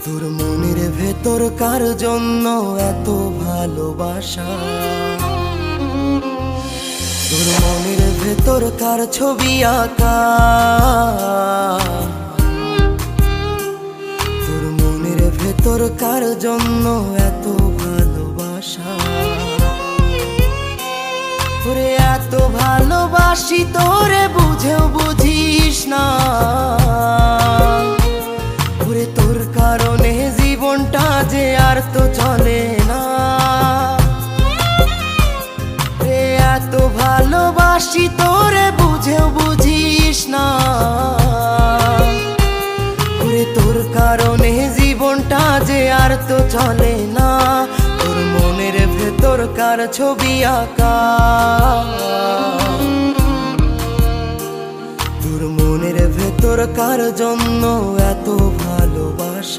তোর মনের ভেতর কার জন্য এত ভালোবাসা? তোর মনের ভেতর কার ছবি আঁকা? তোর মনের ভেতর কার জন্য এত ভালোবাসা? তোরে এত ভালোবাসি তোরে বুঝেও বুঝিস না, ওরে তোর কারণে জীবনটা যে আর তো চলে না। রে এত ভালোবাসি তোরে বুঝেও বুঝিস না, ওরে তোর কারণে জীবনটা যে আর তো চলে না। তোর মনের ভেতর কার ছবি আঁকা? তোর মনের ভেতর কার জন্য এত ভালোবাসা?